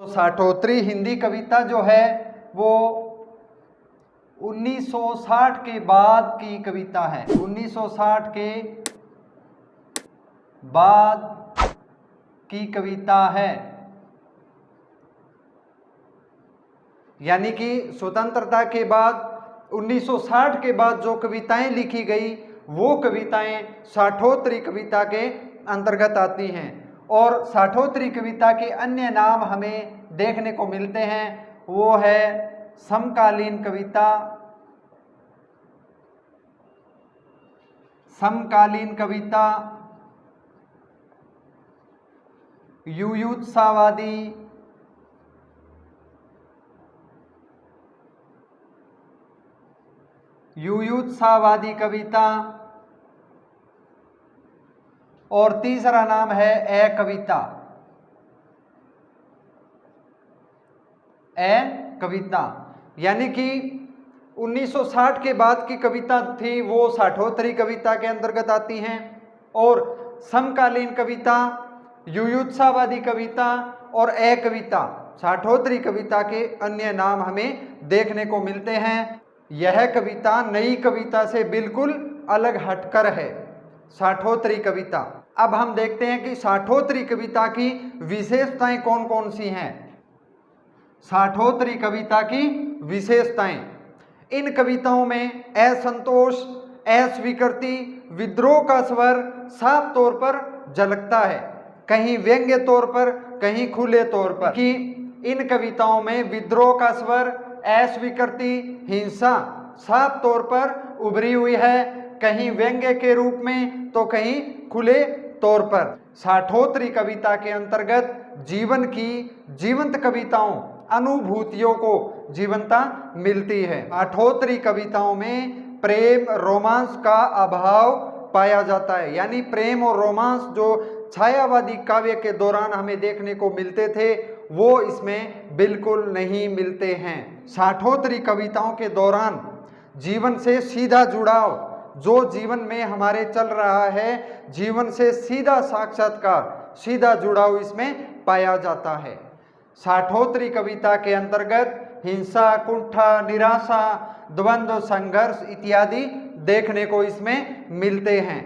तो साठोत्तरी हिंदी कविता जो है वो 1960 के बाद की कविता है। 1960 के बाद की कविता है, यानी कि स्वतंत्रता के बाद 1960 के बाद जो कविताएं लिखी गई वो कविताएं साठोत्तरी कविता के अंतर्गत आती हैं। और साठोत्तरी कविता के अन्य नाम हमें देखने को मिलते हैं, वो है समकालीन कविता, समकालीन कविता, युयुत्सावादी, युयुत्सावादी कविता, और तीसरा नाम है ए कविता, ए कविता। यानी कि 1960 के बाद की कविता थी वो साठोत्तरी कविता के अंतर्गत आती हैं, और समकालीन कविता, युयुत्सावादी कविता और ए कविता साठोत्तरी कविता के अन्य नाम हमें देखने को मिलते हैं। यह कविता नई कविता से बिल्कुल अलग हटकर है, साठोत्तरी कविता। अब हम देखते हैं कि साठोत्तरी कविता की विशेषताएं कौन कौन सी हैं। साठोत्तरी कविता की विशेषताएं, इन कविताओं में असंतोष, अस्वीकृति, विद्रोह का स्वर साफ तौर पर झलकता है, कहीं व्यंग्य तौर पर, कहीं खुले तौर पर। कि इन कविताओं में विद्रोह का स्वर, अस्वीकृति, हिंसा साफ तौर पर उभरी हुई है, कहीं व्यंग्य के रूप में तो कहीं खुले तौर पर। साठोत्तरी कविता के अंतर्गत जीवन की जीवंत कविताओं, अनुभूतियों को जीवंता मिलती है। साठोत्तरी कविताओं में प्रेम, रोमांस का अभाव पाया जाता है, यानी प्रेम और रोमांस जो छायावादी काव्य के दौरान हमें देखने को मिलते थे वो इसमें बिल्कुल नहीं मिलते हैं। साठोत्तरी कविताओं के दौरान जीवन से सीधा जुड़ाव, जो जीवन में हमारे चल रहा है, जीवन से सीधा साक्षात्कार, सीधा जुड़ाव इसमें पाया जाता है। साठोत्तरी कविता के अंतर्गत हिंसा, कुंठा, निराशा, द्वंद्व, संघर्ष इत्यादि देखने को इसमें मिलते हैं।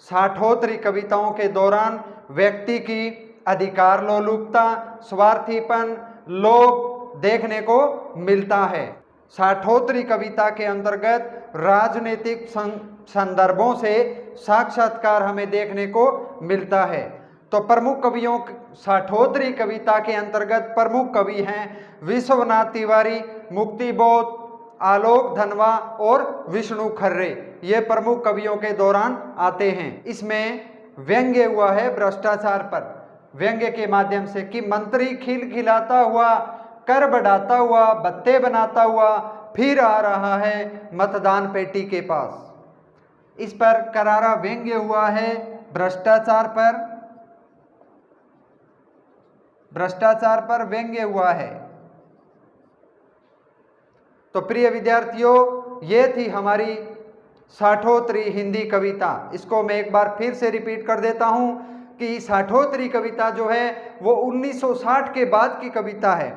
साठोत्तरी कविताओं के दौरान व्यक्ति की अधिकार लोलुपता, स्वार्थीपन, लोभ देखने को मिलता है। साठोत्तरी कविता के अंतर्गत राजनीतिक संदर्भों से साक्षात्कार हमें देखने को मिलता है। तो प्रमुख कवियों, साठोत्तरी कविता के अंतर्गत प्रमुख कवि हैं विश्वनाथ तिवारी, मुक्तिबोध, आलोक धनवा और विष्णु खर्रे। ये प्रमुख कवियों के दौरान आते हैं। इसमें व्यंग्य हुआ है भ्रष्टाचार पर, व्यंग्य के माध्यम से कि मंत्री खिलखिलाता हुआ, कर बढ़ाता हुआ, भत्ते बनाता हुआ फिर आ रहा है मतदान पेटी के पास। इस पर करारा व्यंग्य हुआ है। भ्रष्टाचार पर व्यंग्य हुआ है। तो प्रिय विद्यार्थियों, ये थी हमारी साठोत्तरी हिंदी कविता। इसको मैं एक बार फिर से रिपीट कर देता हूं कि साठोत्तरी कविता जो है वो 1960 के बाद की कविता है।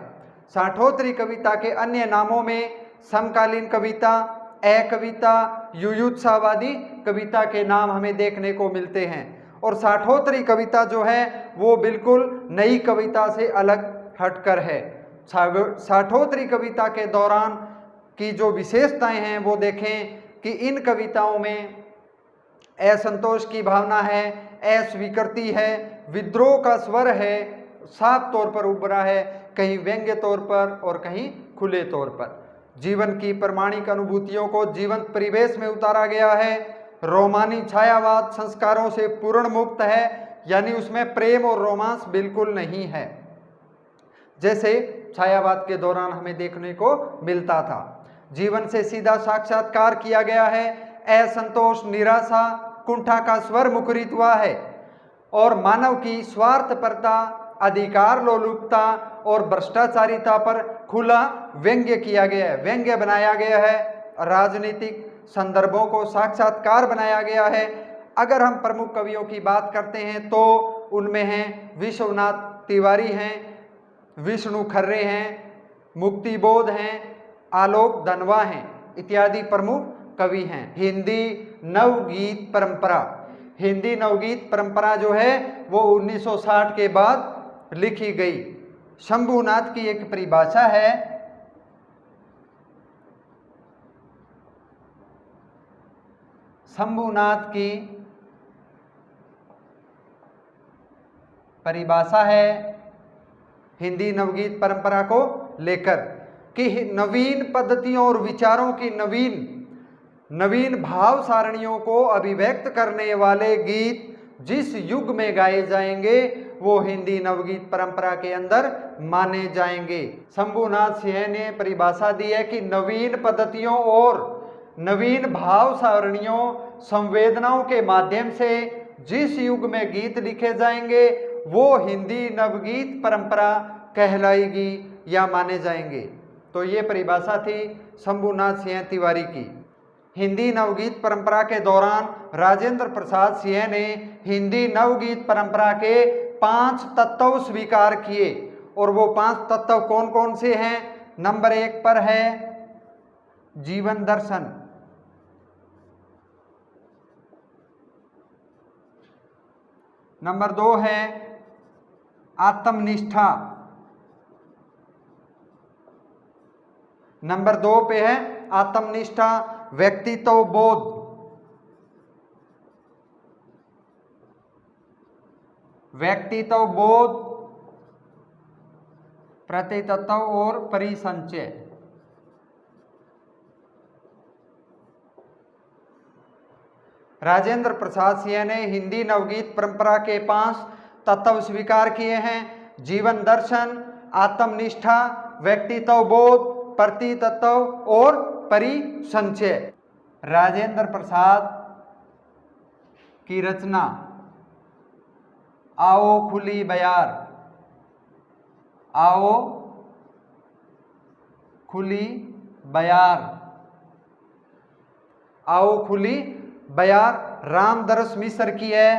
साठोत्तरी कविता के अन्य नामों में समकालीन कविता, ए कविता, युयुत्सावादी कविता के नाम हमें देखने को मिलते हैं। और साठोत्तरी कविता जो है वो बिल्कुल नई कविता से अलग हटकर है। साठोत्तरी कविता के दौरान की जो विशेषताएं हैं वो देखें कि इन कविताओं में असंतोष की भावना है, अस्वीकृति है, विद्रोह का स्वर है, साफ तौर पर उभरा है, कहीं व्यंग्य तौर पर और कहीं खुले तौर पर। जीवन की प्रामाणिक अनुभूतियों को जीवंत परिवेश में उतारा गया है। रोमानी छायावाद संस्कारों से पूर्ण मुक्त है, यानी उसमें प्रेम और रोमांस बिल्कुल नहीं है, जैसे छायावाद के दौरान हमें देखने को मिलता था। जीवन से सीधा साक्षात्कार किया गया है। असंतोष, निराशा, कुंठा का स्वर मुखरित हुआ है और मानव की स्वार्थपरता, अधिकार लोलुपता और भ्रष्टाचारिता पर खुला व्यंग्य किया गया है, व्यंग्य बनाया गया है। राजनीतिक संदर्भों को साक्षात्कार बनाया गया है। अगर हम प्रमुख कवियों की बात करते हैं तो उनमें हैं विश्वनाथ तिवारी हैं, विष्णु खर्रे हैं, मुक्तिबोध हैं, आलोक धनवा हैं इत्यादि प्रमुख कवि हैं। हिंदी नवगीत परंपरा, हिंदी नवगीत परंपरा जो है वो 1960 के बाद लिखी गई। शंभुनाथ की एक परिभाषा है, शंभुनाथ की परिभाषा है हिंदी नवगीत परंपरा को लेकर कि नवीन पद्धतियों और विचारों की नवीन भाव सारणियों को अभिव्यक्त करने वाले गीत जिस युग में गाए जाएंगे वो हिंदी नवगीत परंपरा के अंदर माने जाएंगे। शंभुनाथ सिंह ने परिभाषा दी है कि नवीन पद्धतियों और नवीन भाव सारणियों संवेदनाओं के माध्यम से जिस युग में गीत लिखे जाएंगे वो हिंदी नवगीत परंपरा कहलाएगी या माने जाएंगे। तो ये परिभाषा थी शंभुनाथ सिंह तिवारी की। हिंदी नवगीत परंपरा के दौरान राजेंद्र प्रसाद सिंह ने हिंदी नवगीत परंपरा के 5 तत्व स्वीकार किए और वो 5 तत्व कौन कौन से हैं? नंबर 1 पर है जीवन दर्शन, नंबर 2 है आत्मनिष्ठा, नंबर 2 पे है आत्मनिष्ठा, व्यक्तित्व बोध, व्यक्तित्व बोध, प्रतितत्व और परिसंचय। राजेंद्र प्रसाद सिंह ने हिंदी नवगीत परंपरा के 5 तत्व स्वीकार किए हैं: जीवन दर्शन, आत्मनिष्ठा, व्यक्तित्व बोध, प्रतितत्व और परिसंचय। राजेंद्र प्रसाद की रचना आओ खुली बयार, आओ खुली बयार, आओ खुली बयार रामदरस मिश्र की है,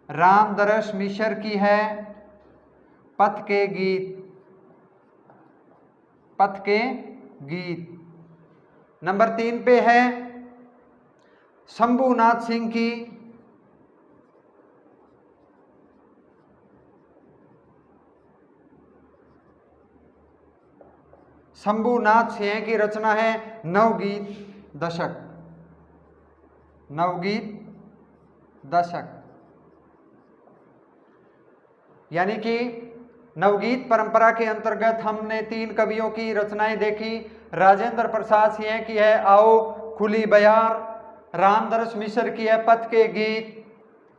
रामदरस मिश्र की है। पथ के गीत, पथ के गीत। नंबर 3 पे है शंभुनाथ सिंह की शंभुनाथ सिंह की रचना है नवगीत दशक, नवगीत दशक। यानी कि नवगीत परंपरा के अंतर्गत हमने 3 कवियों की रचनाएं देखी। राजेंद्र प्रसाद सिंह की है आओ खुली बयार, रामदरस मिश्र की है पथ के गीत,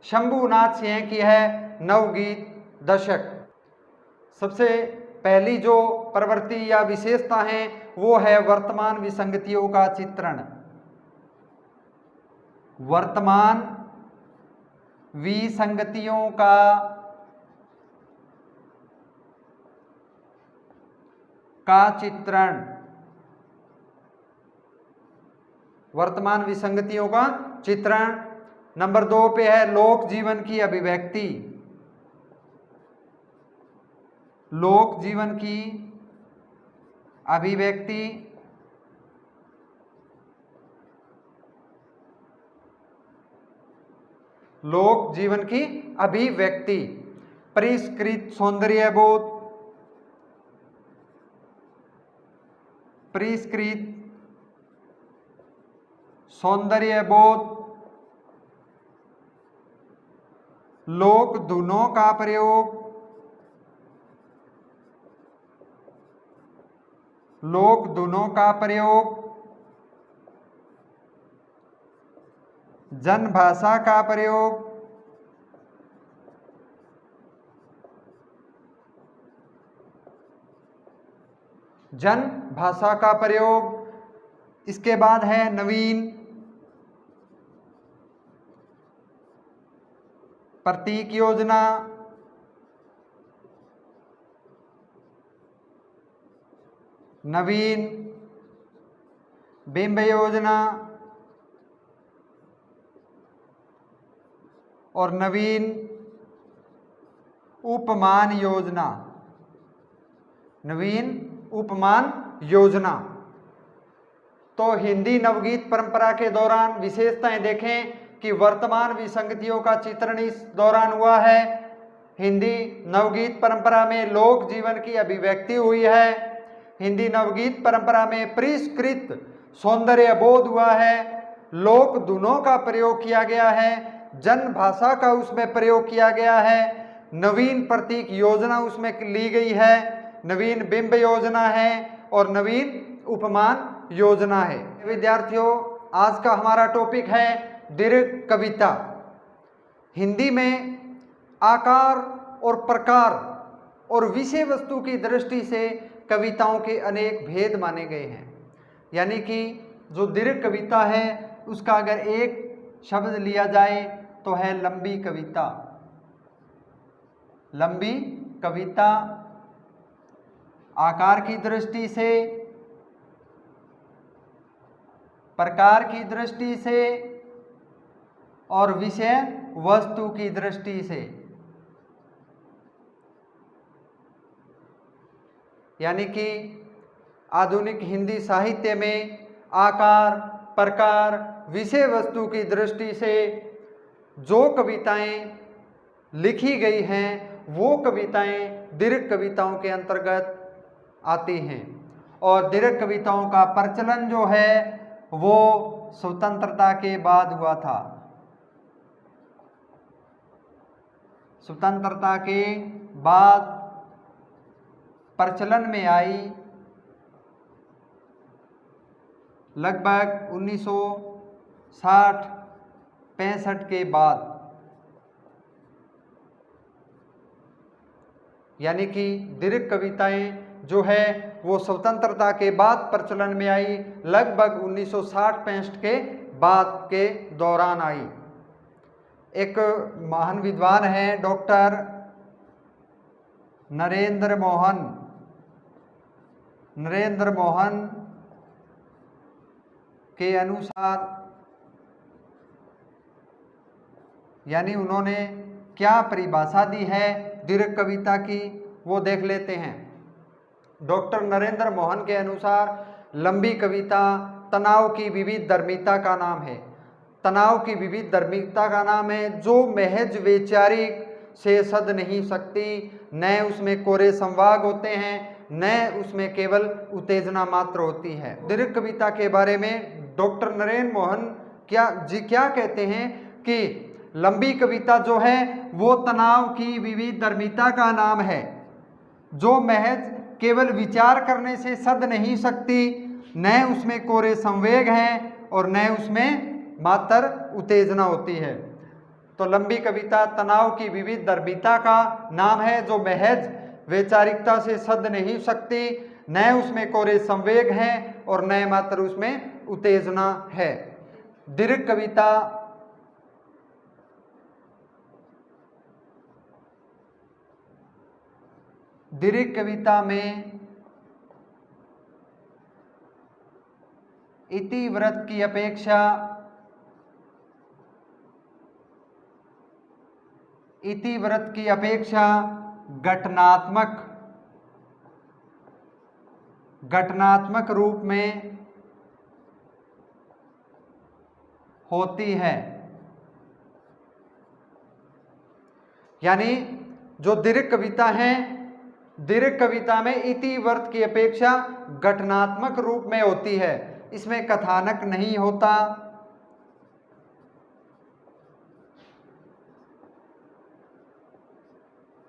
शंभुनाथ सिंह की है नवगीत दशक। सबसे पहली जो प्रवृत्ति या विशेषता है वो है वर्तमान विसंगतियों का चित्रण। वर्तमान विसंगतियों का चित्रण, वर्तमान विसंगतियों का चित्रण। नंबर 2 पे है लोक जीवन की अभिव्यक्ति, लोक जीवन की अभिव्यक्ति। लोक जीवन की अभिव्यक्ति। परिष्कृत सौंदर्यबोध, परिष्कृत सौंदर्यबोध। लोक धुनों का प्रयोग, लोक धुनों का प्रयोग। जनभाषा का प्रयोग, जन भाषा का प्रयोग। इसके बाद है नवीन प्रतीक योजना, नवीन बिंब योजना और नवीन उपमान योजना, नवीन उपमान योजना। तो हिंदी नवगीत परंपरा के दौरान विशेषताएं देखें कि वर्तमान विसंगतियों का चित्रण इस दौरान हुआ है। हिंदी नवगीत परंपरा में लोक जीवन की अभिव्यक्ति हुई है। हिंदी नवगीत परंपरा में परिष्कृत सौंदर्य बोध हुआ है। लोक धुनों का प्रयोग किया गया है, जन भाषा का उसमें प्रयोग किया गया है। नवीन प्रतीक योजना उसमें ली गई है, नवीन बिंब योजना है और नवीन उपमान योजना है। विद्यार्थियों, आज का हमारा टॉपिक है दीर्घ कविता। हिंदी में आकार और प्रकार और विषय वस्तु की दृष्टि से कविताओं के अनेक भेद माने गए हैं। यानी कि जो दीर्घ कविता है उसका अगर एक शब्द लिया जाए तो है लंबी कविता। लंबी कविता आकार की दृष्टि से, प्रकार की दृष्टि से और विषय वस्तु की दृष्टि से। यानी कि आधुनिक हिंदी साहित्य में आकार, प्रकार, विषय वस्तु की दृष्टि से जो कविताएं लिखी गई हैं वो कविताएं दीर्घ कविताओं के अंतर्गत आती हैं। और दीर्घ कविताओं का प्रचलन जो है वो स्वतंत्रता के बाद हुआ था। स्वतंत्रता के बाद प्रचलन में आई लगभग 1960-65 के बाद। यानी कि दीर्घ कविताएं जो है वो स्वतंत्रता के बाद प्रचलन में आई, लगभग 1960-65 के बाद के दौरान आई। एक महान विद्वान है डॉक्टर नरेंद्र मोहन के अनुसार, यानी उन्होंने क्या परिभाषा दी है दीर्घ कविता की वो देख लेते हैं। डॉक्टर नरेंद्र मोहन के अनुसार लंबी कविता तनाव की विविध धर्मिता का नाम है। तनाव की विविध धर्मिता का नाम है जो महज वैचारिक से सद नहीं सकती, न उसमें कोरे संवाद होते हैं, न उसमें केवल उत्तेजना मात्र होती है। दीर्घ कविता के बारे में डॉक्टर नरेंद्र मोहन क्या कहते हैं कि लंबी कविता जो है वो तनाव की विविध धर्मिता का नाम है जो महज केवल विचार करने से सद नहीं सकती, न उसमें कोरे संवेग हैं और न उसमें मात्र उत्तेजना होती है। तो लंबी कविता तनाव की विविध धर्मिता का नाम है जो महज वैचारिकता से सद नहीं सकती, न उसमें कोरे संवेग हैं और न मात्र उसमें उत्तेजना है। दीर्घ कविता में इतिवृत्त की अपेक्षा घटनात्मक रूप में होती है। यानी जो दीर्घ कविता है, दीर्घ कविता में इतिवृत्त की अपेक्षा घटनात्मक रूप में होती है। इसमें कथानक नहीं होता,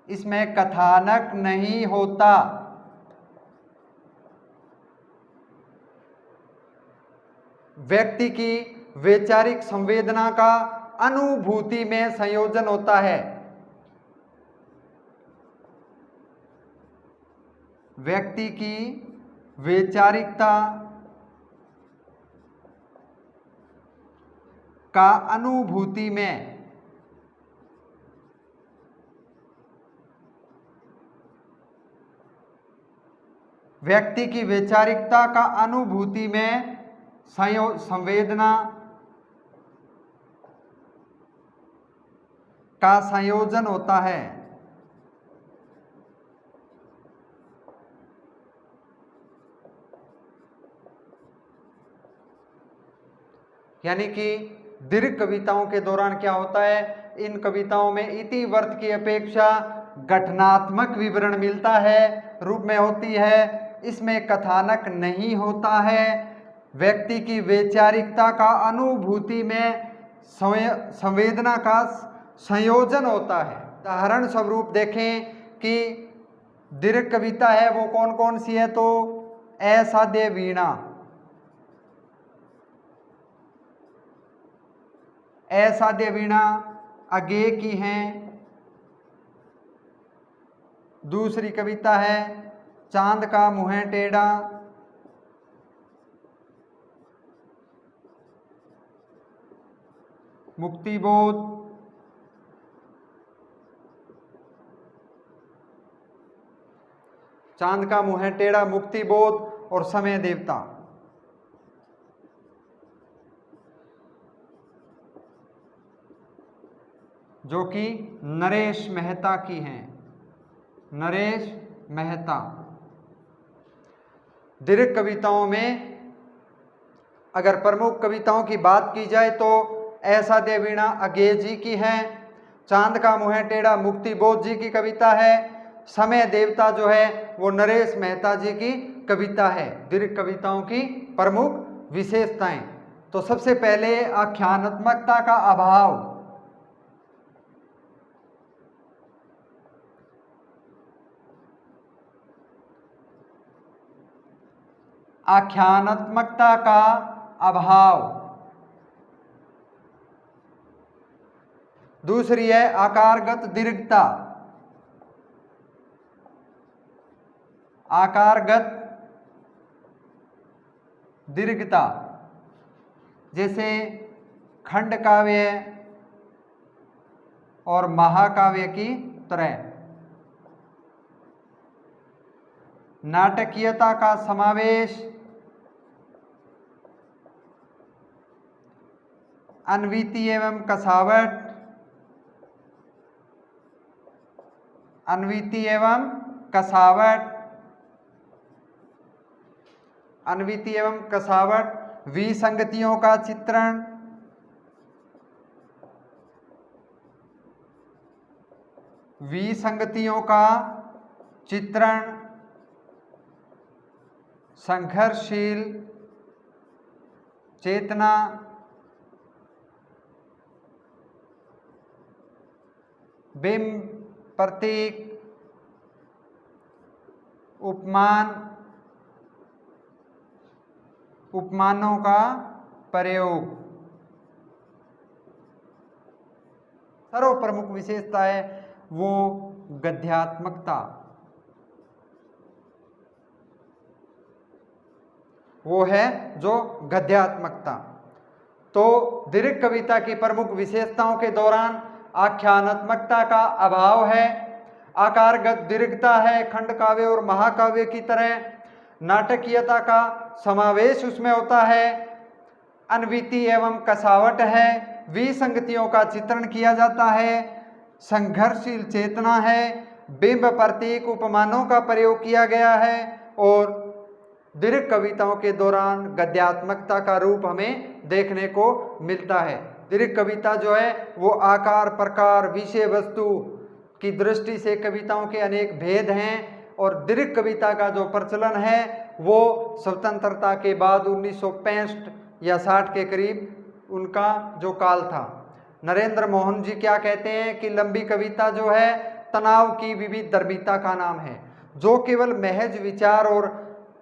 इसमें कथानक नहीं होता। व्यक्ति की वैचारिक संवेदना का अनुभूति में संयोजन होता है। व्यक्ति की वैचारिकता का अनुभूति में व्यक्ति की वैचारिकता का अनुभूति में संवेदना का संयोजन होता है। यानी कि दीर्घ कविताओं के दौरान क्या होता है, इन कविताओं में इतिवृत्त की अपेक्षा गठनात्मक विवरण मिलता है, रूप में होती है। इसमें कथानक नहीं होता है। व्यक्ति की वैचारिकता का अनुभूति में संवेदना का संयोजन होता है। उदाहरण स्वरूप देखें कि दीर्घ कविता है वो कौन कौन सी है, तो असाध्य वीणा, असाध्य वीणा अज्ञेय की हैं। दूसरी कविता है चांद का मुंह टेढ़ा, मुक्तिबोध, चांद का मुंह टेढ़ा, मुक्तिबोध और समय देवता। जो कि नरेश मेहता की हैं, नरेश मेहता। दीर्घ कविताओं में अगर प्रमुख कविताओं की बात की जाए तो असाध्य वीणा अज्ञेय जी की है, चांद का मुंह टेढ़ा मुक्तिबोध जी की कविता है, समय देवता जो है वो नरेश मेहता जी की कविता है। दीर्घ कविताओं की प्रमुख विशेषताएं, तो सबसे पहले आख्यानात्मकता का अभाव। आख्यानात्मकता का अभाव। दूसरी है आकारगत दीर्घता, आकारगत दीर्घता, जैसे खंड काव्य और महाकाव्य की तरह। नाटकीयता का समावेश, अन्विति एवं कसावट, अन्विति एवं कसावट, अन्विति एवं कसावट, विसंगतियों का चित्रण, विसंगतियों का चित्रण, संघर्षशील चेतना, बिंब, प्रतीक, उपमान, उपमानों का प्रयोग। सर्वप्रमुख विशेषता है वो गद्यात्मकता, वो है जो गद्यात्मकता। तो दीर्घ कविता की प्रमुख विशेषताओं के दौरान आख्यानात्मकता का अभाव है, आकारगत दीर्घता है खंड काव्य और महाकाव्य की तरह, नाटकीयता का समावेश उसमें होता है, अन्विति एवं कसावट है, विसंगतियों का चित्रण किया जाता है, संघर्षशील चेतना है, बिंब, प्रतीक, उपमानों का प्रयोग किया गया है और दीर्घ कविताओं के दौरान गद्यात्मकता का रूप हमें देखने को मिलता है। दीर्घ कविता जो है वो आकार, प्रकार, विषय वस्तु की दृष्टि से कविताओं के अनेक भेद हैं और दीर्घ कविता का जो प्रचलन है वो स्वतंत्रता के बाद 1965 या 60 के करीब उनका जो काल था। नरेंद्र मोहन जी क्या कहते हैं कि लंबी कविता जो है तनाव की विविध धर्मिता का नाम है, जो केवल महज विचार और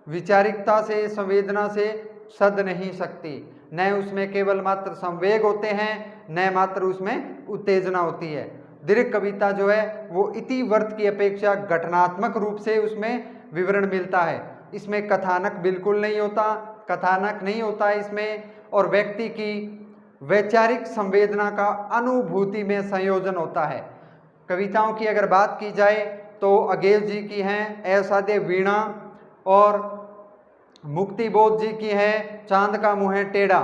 विचारिकता से, संवेदना से सद नहीं सकती, न उसमें केवल मात्र संवेग होते हैं, न मात्र उसमें उत्तेजना होती है। दीर्घ कविता जो है वो इतिवृत्त की अपेक्षा घटनात्मक रूप से उसमें विवरण मिलता है। इसमें कथानक बिल्कुल नहीं होता, कथानक नहीं होता है इसमें, और व्यक्ति की वैचारिक संवेदना का अनुभूति में संयोजन होता है। कविताओं की अगर बात की जाए तो अज्ञेय जी की हैं असाध्य वीणा और मुक्तिबोध जी की है चांद का मुंह टेढ़ा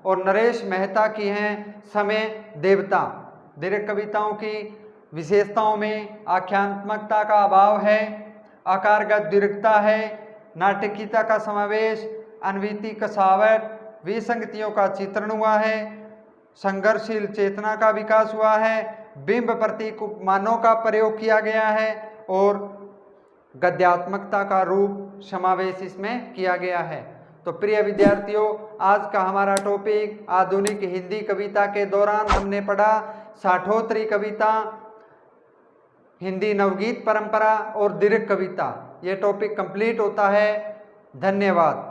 और नरेश मेहता की हैं समय देवता। दीर्घ कविताओं की विशेषताओं में आख्यानात्मकता का अभाव है, आकारगत दीर्घता है, नाटकीयता का समावेश, अन्विति कसावट, विसंगतियों का चित्रण हुआ है, संघर्षशील चेतना का विकास हुआ है, बिंब प्रतीक उपमानों का प्रयोग किया गया है और गद्यात्मकता का रूप समावेश इसमें किया गया है। तो प्रिय विद्यार्थियों, आज का हमारा टॉपिक आधुनिक हिंदी कविता के दौरान हमने पढ़ा साठोत्तरी कविता, हिंदी नवगीत परंपरा और दीर्घ कविता। ये टॉपिक कंप्लीट होता है। धन्यवाद।